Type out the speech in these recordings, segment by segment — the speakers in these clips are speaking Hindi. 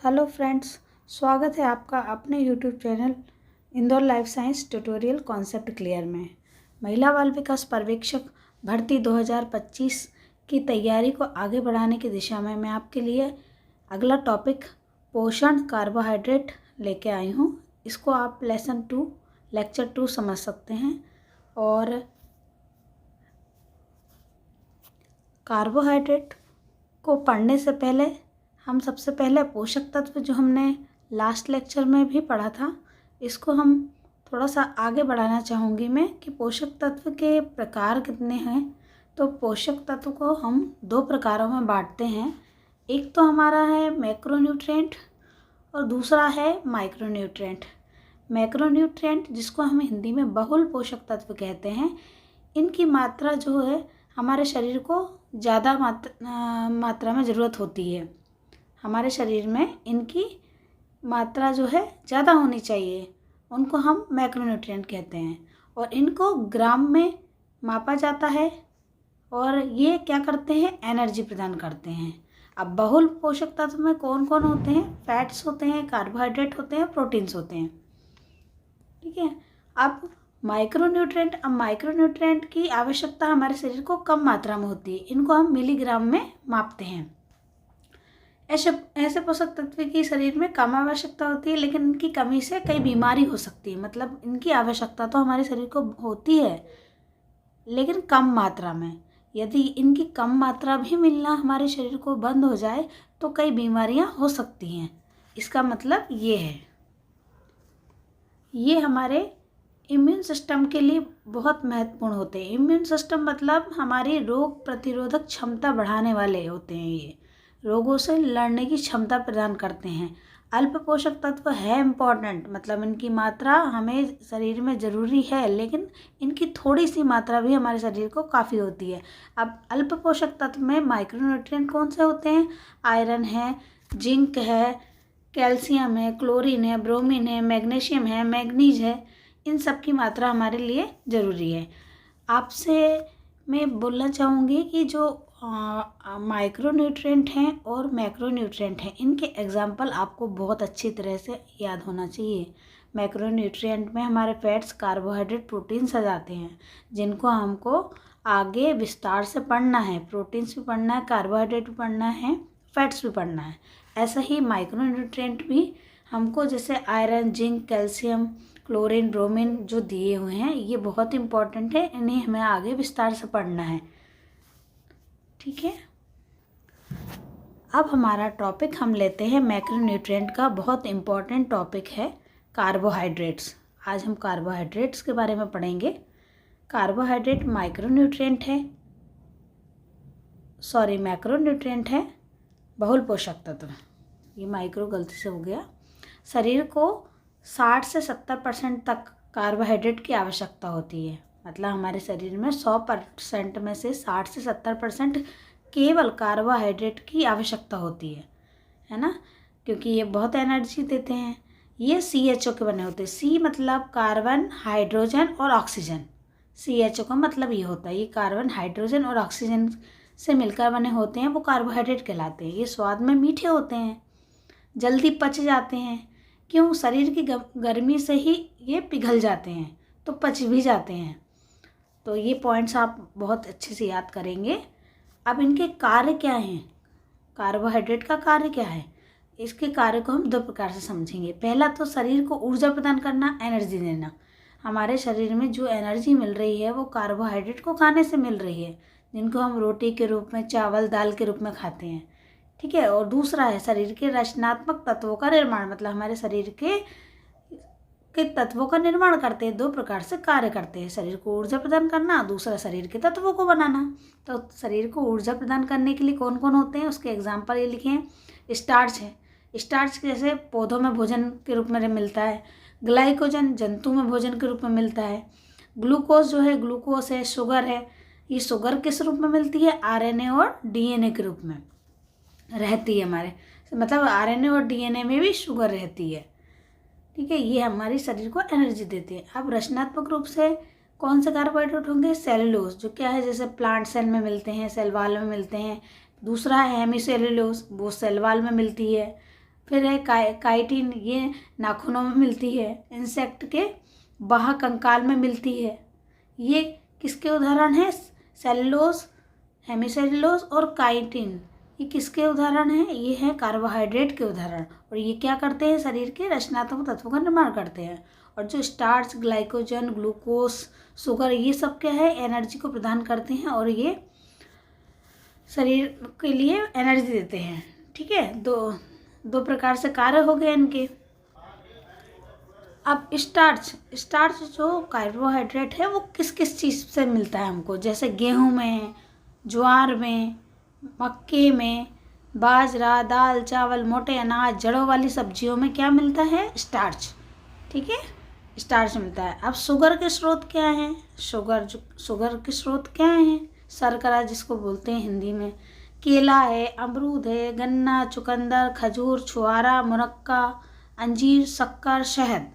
हेलो फ्रेंड्स, स्वागत है आपका अपने YouTube channel Indore life science tutorial concept clear में। महिला बाल विकास पर्यवेक्षक भर्ती 2025 की तैयारी को आगे बढ़ाने की दिशा में मैं आपके लिए अगला टॉपिक पोषण कार्बोहाइड्रेट लेके आई हूँ। इसको आप लेक्चर 2 समझ सकते हैं। और कार्बोहाइड्रेट को पढ़ने से पहले हम सबसे पहले पोषक तत्व जो हमने लास्ट लेक्चर में भी पढ़ा था, इसको हम थोड़ा सा आगे बढ़ाना चाहूँगी मैं कि पोषक तत्व के प्रकार कितने हैं। तो पोषक तत्व को हम 2 प्रकारों में बांटते हैं। एक तो हमारा है मैक्रोन्यूट्रिएंट और दूसरा है माइक्रोन्यूट्रिएंट। मैक्रोन्यूट्रिएंट जिसको हम हिंदी में बहुल पोषक तत्व कहते हैं, इनकी मात्रा जो है हमारे शरीर को ज़्यादा मात्रा में ज़रूरत होती है। हमारे शरीर में इनकी मात्रा जो है ज़्यादा होनी चाहिए, उनको हम मैक्रोन्यूट्रिएंट कहते हैं और इनको ग्राम में मापा जाता है और ये क्या करते हैं, एनर्जी प्रदान करते हैं। अब बहुल पोषक तत्व में कौन कौन होते हैं? फैट्स होते हैं, कार्बोहाइड्रेट होते हैं, प्रोटीन्स होते हैं। ठीक है। अब माइक्रोन्यूट्रिएंट की आवश्यकता हमारे शरीर को कम मात्रा में होती है। इनको हम मिलीग्राम में मापते हैं। ऐसे पोषक तत्व की शरीर में कम आवश्यकता होती है, लेकिन इनकी कमी से कई बीमारी हो सकती है। मतलब इनकी आवश्यकता तो हमारे शरीर को होती है, लेकिन कम मात्रा में। यदि इनकी कम मात्रा भी मिलना हमारे शरीर को बंद हो जाए तो कई बीमारियां हो सकती हैं। इसका मतलब ये है, ये हमारे इम्यून सिस्टम के लिए बहुत महत्वपूर्ण होते हैं। इम्यून सिस्टम मतलब हमारी रोग प्रतिरोधक क्षमता बढ़ाने वाले होते हैं। ये रोगों से लड़ने की क्षमता प्रदान करते हैं। अल्प पोषक तत्व है इम्पॉर्टेंट, मतलब इनकी मात्रा हमें शरीर में ज़रूरी है, लेकिन इनकी थोड़ी सी मात्रा भी हमारे शरीर को काफ़ी होती है। अब अल्प पोषक तत्व में माइक्रोन्यूट्रिएंट कौन से होते हैं? आयरन है, जिंक है, कैल्शियम है, क्लोरीन है, ब्रोमीन है, मैग्नीशियम है, मैग्नीज है। इन सब की मात्रा हमारे लिए ज़रूरी है। आपसे मैं बोलना चाहूँगी कि जो माइक्रोन्यूट्रिएंट हैं और मैक्रोन्यूट्रिएंट हैं, इनके एग्जाम्पल आपको बहुत अच्छी तरह से याद होना चाहिए। मैक्रोन्यूट्रिएंट में हमारे फैट्स, कार्बोहाइड्रेट, प्रोटीन्स आ जाते हैं, जिनको हमको आगे विस्तार से पढ़ना है। प्रोटीन्स भी पढ़ना है, कार्बोहाइड्रेट भी पढ़ना है, फैट्स भी पढ़ना है। ऐसा ही माइक्रोन्यूट्रिएंट भी हमको जैसे iron, zinc, calcium, chlorine, bromine जो दिए हुए हैं, ये बहुत इंपॉर्टेंट है। इन्हें हमें आगे विस्तार से पढ़ना है। ठीक है। अब हमारा टॉपिक हम लेते हैं मैक्रोन्यूट्रिएंट का। बहुत इम्पॉर्टेंट टॉपिक है कार्बोहाइड्रेट्स। आज हम कार्बोहाइड्रेट्स के बारे में पढ़ेंगे। कार्बोहाइड्रेट मैक्रोन्यूट्रिएंट है, बहुल पोषक तत्व। ये माइक्रो गलती से हो गया। शरीर को 60 से 70% तक कार्बोहाइड्रेट की आवश्यकता होती है। मतलब हमारे शरीर में 100% में से 60 से 70% केवल कार्बोहाइड्रेट की आवश्यकता होती है ना, क्योंकि ये बहुत एनर्जी देते हैं। ये CHO के बने होते हैं। C मतलब कार्बन, हाइड्रोजन और ऑक्सीजन। CHO का मतलब ये होता है, ये कार्बन, हाइड्रोजन और ऑक्सीजन से मिलकर बने होते हैं, वो कार्बोहाइड्रेट कहलाते हैं। ये स्वाद में मीठे होते हैं, जल्दी पच जाते हैं। क्यों? शरीर की गर्मी से ही ये पिघल जाते हैं, तो पच भी जाते हैं। तो ये पॉइंट्स आप बहुत अच्छे से याद करेंगे। अब इनके कार्य क्या हैं? कार्बोहाइड्रेट का कार्य क्या है? इसके कार्य को हम 2 प्रकार से समझेंगे। पहला तो शरीर को ऊर्जा प्रदान करना, एनर्जी देना। हमारे शरीर में जो एनर्जी मिल रही है वो कार्बोहाइड्रेट को खाने से मिल रही है, जिनको हम रोटी के रूप में, चावल, दाल के रूप में खाते हैं। ठीक है। और दूसरा है शरीर के रचनात्मक तत्वों का निर्माण, मतलब हमारे शरीर के तत्वों का निर्माण करते हैं। 2 प्रकार से कार्य करते हैं, शरीर को ऊर्जा प्रदान करना, दूसरा शरीर के तत्वों को बनाना। तो शरीर को ऊर्जा प्रदान करने के लिए कौन कौन होते हैं, उसके एग्जाम्पल ये लिखे हैं। स्टार्च है, स्टार्च जैसे पौधों में भोजन के रूप में मिलता है। ग्लाइकोजन जंतु में भोजन के रूप में मिलता है। ग्लूकोज जो है, ग्लूकोज है। शुगर है, ये शुगर किस रूप में मिलती है? RNA और DNA के रूप में रहती है हमारे, मतलब RNA और DNA में भी शुगर रहती है। ठीक है। ये हमारे शरीर को एनर्जी देते हैं। अब रचनात्मक रूप से कौन से कार्बोहाइड्रेट होंगे? सेलुलोज, जो क्या है, जैसे प्लांट सेल में मिलते हैं, सेल वाल में मिलते हैं। दूसरा है हेमीसेलुलोज, वो सेल वाल में मिलती है। फिर है काइटिन, ये नाखूनों में मिलती है, इंसेक्ट के बाह्य कंकाल में मिलती है। ये किसके उदाहरण हैं? सेलुलोज, हेमिसेलुलोज और काइटिन, ये किसके उदाहरण हैं? ये हैं कार्बोहाइड्रेट के उदाहरण। और ये क्या करते हैं? शरीर के रचनात्मक तत्वों का निर्माण करते हैं। और जो स्टार्च, ग्लाइकोजन, ग्लूकोज, शुगर, ये सब क्या है? एनर्जी को प्रदान करते हैं और ये शरीर के लिए एनर्जी देते हैं। ठीक है, दो प्रकार से कार्य हो गए इनके। अब स्टार्च जो कार्बोहाइड्रेट है वो किस किस चीज़ से मिलता है हमको? जैसे गेहूं में, ज्वार में, मक्के में, बाजरा, दाल, चावल, मोटे अनाज, जड़ों वाली सब्जियों में क्या मिलता है? स्टार्च। ठीक है, स्टार्च मिलता है। अब शुगर के स्रोत क्या हैं? शुगर के स्रोत क्या हैं? शर्करा जिसको बोलते हैं हिंदी में। केला है, अमरूद है, गन्ना, चुकंदर, खजूर, छुआरा, मुनक्का, अंजीर, शक्कर, शहद।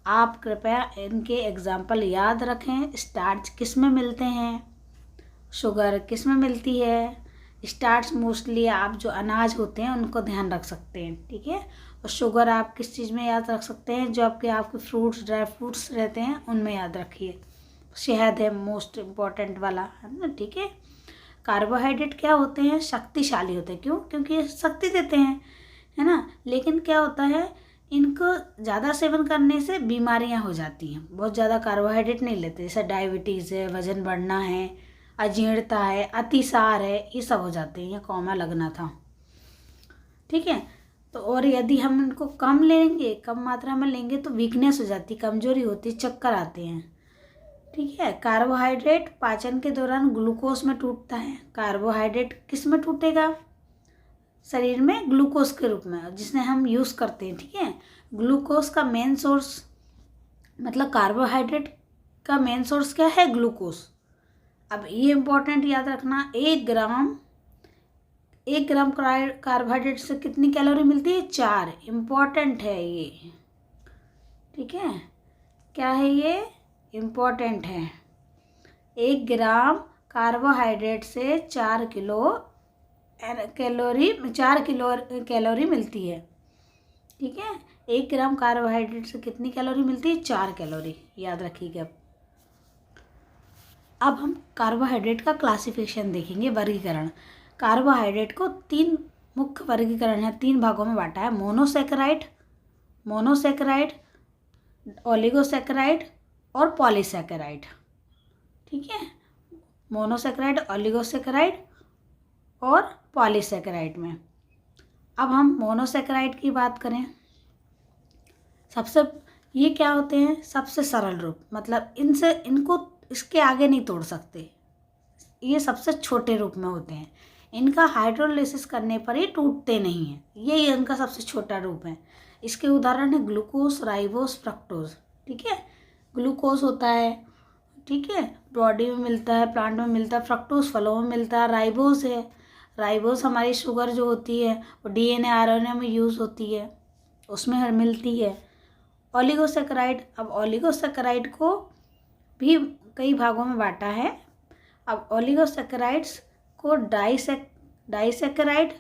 आप कृपया इनके एग्जाम्पल याद रखें। स्टार्च किस में मिलते हैं? शुगर किस में मिलती है? स्टार्च मोस्टली आप जो अनाज होते हैं उनको ध्यान रख सकते हैं। ठीक है, और शुगर आप किस चीज़ में याद रख सकते हैं? जो आपके फ्रूट्स, ड्राई फ्रूट्स रहते हैं उनमें याद रखिए। शहद है मोस्ट इम्पॉर्टेंट वाला, है ना। ठीक है, कार्बोहाइड्रेट क्या होते हैं? शक्तिशाली होते हैं। क्यों? क्योंकि ये शक्ति देते हैं, है ना। लेकिन क्या होता है, इनको ज़्यादा सेवन करने से बीमारियां हो जाती हैं। बहुत ज़्यादा कार्बोहाइड्रेट नहीं लेते, जैसे डायबिटीज़ है, वजन बढ़ना है, अजीर्णता है, अतिसार है, ये सब हो जाते हैं। ये कॉमा लगना था। ठीक है, तो और यदि हम इनको कम लेंगे, कम मात्रा में लेंगे तो वीकनेस हो जाती, कमजोरी होती, चक्कर आते हैं। ठीक है, कार्बोहाइड्रेट पाचन के दौरान ग्लूकोज में टूटता है। कार्बोहाइड्रेट किस में टूटेगा? शरीर में ग्लूकोज के रूप में, जिसने हम यूज़ करते हैं। ठीक है, ग्लूकोज का मेन सोर्स, मतलब कार्बोहाइड्रेट का मेन सोर्स क्या है? ग्लूकोज। अब ये इम्पोर्टेंट याद रखना, 1 ग्राम कार्बोहाइड्रेट से कितनी कैलोरी मिलती है? 4। इम्पोर्टेंट है ये। ठीक है, क्या है ये? इम्पोर्टेंट है। 1 ग्राम कार्बोहाइड्रेट से 4 कैलोरी मिलती है। ठीक है, 1 ग्राम कार्बोहाइड्रेट से कितनी कैलोरी मिलती है? 4 कैलोरी, याद रखिएगा। अब हम कार्बोहाइड्रेट का क्लासिफिकेशन देखेंगे, वर्गीकरण। कार्बोहाइड्रेट को 3 मुख्य वर्गीकरण है, 3 भागों में बांटा है। मोनोसैकेराइड, ओलिगोसैकेराइड और पॉलीसैकेराइड। ठीक है, मोनोसैकेराइड, ओलिगोसैकेराइड और पॉलीसैकेराइड में। अब हम मोनोसैकेराइड की बात करें, ये क्या होते हैं? सबसे सरल रूप, मतलब इनको इसके आगे नहीं तोड़ सकते। ये सबसे छोटे रूप में होते हैं। इनका हाइड्रोलाइसिस करने पर ये टूटते नहीं हैं। ये इनका सबसे छोटा रूप है। इसके उदाहरण है ग्लूकोज, राइबोस, फ्रक्टोज। ठीक है, ग्लूकोज होता है, ठीक है, बॉडी में मिलता है, प्लांट में मिलता है। फ्रक्टोज फलों में मिलता है। राइबोस है, राइबोस हमारी शुगर जो होती है वो DNA RNA में यूज़ होती है, उसमें मिलती है। ओलिगोसैकेराइड, अब ओलिगोसैकेराइड को भी कई भागों में बांटा है। अब ओलिगोसैकेराइड्स को डाइसैकेराइड,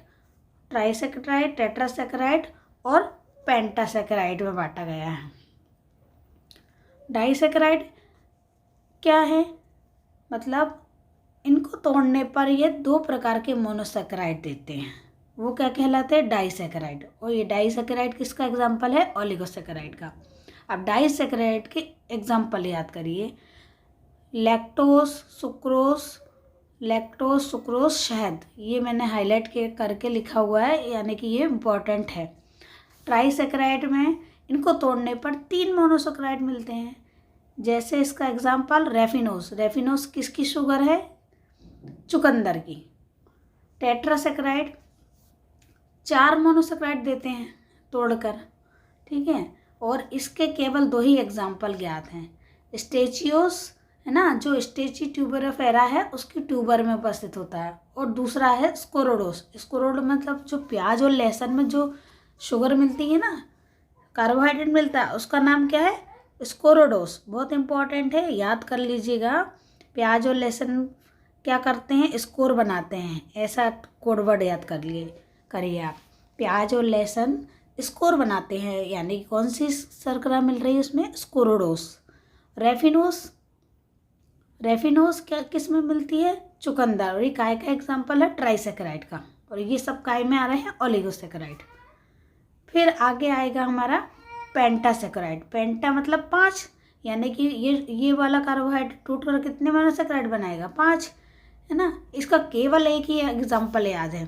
ट्राइसैकेराइड, टेट्रासैकेराइड और पेंटासैकेराइड में बांटा गया है। डाइसैकेराइड क्या है? मतलब इनको तोड़ने पर ये 2 प्रकार के मोनोसैकेराइड देते हैं। वो क्या कहलाते हैं? डाइसैकेराइड। और ये डाइसैकेराइड किसका एग्जाम्पल है? ओलिगोसैकेराइड का। अब डाइसैकेराइड के एग्जाम्पल याद करिए। लैक्टोज, सुक्रोज, शहद। ये मैंने हाईलाइट करके लिखा हुआ है, यानी कि ये इम्पोर्टेंट है। ट्राइसैकेराइड में इनको तोड़ने पर 3 मोनोसैकेराइड मिलते हैं। जैसे इसका एग्जाम्पल रेफिनोज किसकी शुगर है? चुकंदर की। टेट्रासैकेराइड 4 मोनोसैकेराइड देते हैं तोड़कर। ठीक है, और इसके केवल 2 ही एग्जाम्पल ज्ञात हैं। स्टेचियोस है ना, जो स्टेची ट्यूबेरोफेरा है उसकी ट्यूबर में उपस्थित होता है। और दूसरा है स्कोरोड मतलब जो प्याज और लहसुन में जो शुगर मिलती है ना, कार्बोहाइड्रेट मिलता है, उसका नाम क्या है? स्कोरोडोस। बहुत इंपॉर्टेंट है, याद कर लीजिएगा। प्याज और लहसुन क्या करते हैं? स्कोर बनाते हैं। ऐसा कोड वर्ड याद करिए आप। प्याज और लहसुन स्कोर बनाते हैं, यानी कि कौन सी शर्करा मिल रही है उसमें, स्कोरोडोस। रेफिनोस क्या किस में मिलती है, चुकंदर। और ये काय का एग्जाम्पल है, ट्राइसेकेराइड का। और ये सब काय में आ रहे हैं, ओलिगोसेकेराइड। फिर आगे आएगा हमारा पेंटासेकेराइड। पेंटा मतलब 5, यानी कि ये वाला कार्बोहाइड्रेट टूट कर कितने मोनोसेकेराइड बनाएगा, 5, है ना। इसका केवल एक ही एग्जाम्पल याद है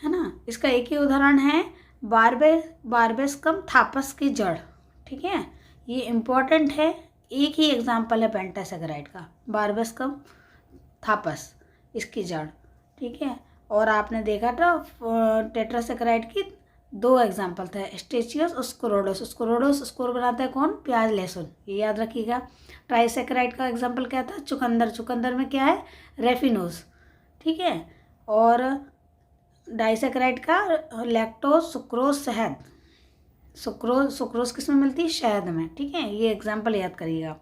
ना। इसका एक ही उदाहरण है बारबेस्कम थापस की जड़, ठीक है। ये इम्पोर्टेंट है, एक ही एग्जाम्पल है पेंटासेकेराइड का, बारबेस्कम थापस, इसकी जड़, ठीक है। और आपने देखा था टेट्रासेकेराइड की 2 एग्जाम्पल थे, स्टेचियस और स्कोरोडोस। स्कोर बनाता है कौन, प्याज लहसुन, ये याद रखिएगा। ट्राइसेकेराइड का एग्जाम्पल क्या था, चुकंदर में क्या है, रेफिनोस, ठीक है। और डाइसेकेराइड का लैक्टोज, सुक्रोज, शहद। सुक्रोज किस में मिलती है, शहद में, ठीक है। ये एग्जाम्पल याद करिएगा।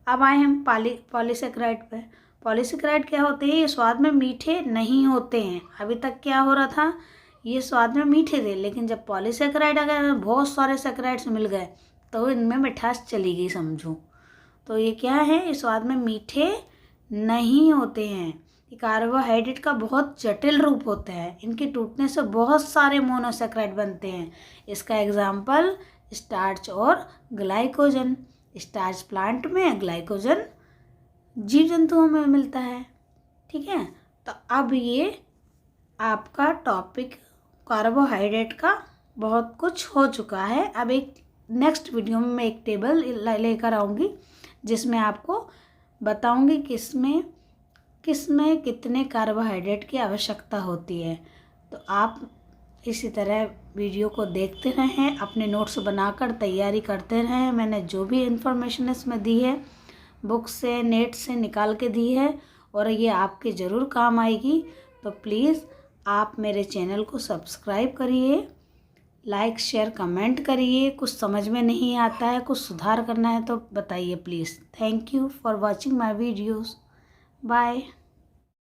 अब आए हम पॉलीसेकेराइड पे। पॉलीसेकेराइड क्या होते हैं, ये स्वाद में मीठे नहीं होते हैं। अभी तक क्या हो रहा था, ये स्वाद में मीठे थे, लेकिन जब पॉलीसेकेराइड अगर बहुत सारे सेकेराइड्स मिल गए तो इनमें मिठास चली गई, समझो। तो ये क्या है, ये स्वाद में मीठे नहीं होते हैं। ये कार्बोहाइड्रेट का बहुत जटिल रूप होता है, इनके टूटने से बहुत सारे मोनोसेकेराइड बनते हैं। इसका एग्जाम्पल स्टार्च और ग्लाइकोजन। स्टार्च प्लांट में, ग्लाइकोजन जीव जंतुओं में मिलता है, ठीक है। तो अब ये आपका टॉपिक कार्बोहाइड्रेट का बहुत कुछ हो चुका है। अब एक नेक्स्ट वीडियो में मैं एक टेबल लेकर आऊँगी जिसमें आपको बताऊँगी किसमें कितने कार्बोहाइड्रेट की आवश्यकता होती है। तो आप इसी तरह वीडियो को देखते रहें, अपने नोट्स बनाकर तैयारी करते रहें। मैंने जो भी इन्फॉर्मेशन इसमें दी है बुक से, नेट से निकाल के दी है, और ये आपके ज़रूर काम आएगी। तो प्लीज़ आप मेरे चैनल को सब्सक्राइब करिए, लाइक शेयर कमेंट करिए। कुछ समझ में नहीं आता है, कुछ सुधार करना है तो बताइए please. Thank you for watching my videos. Bye.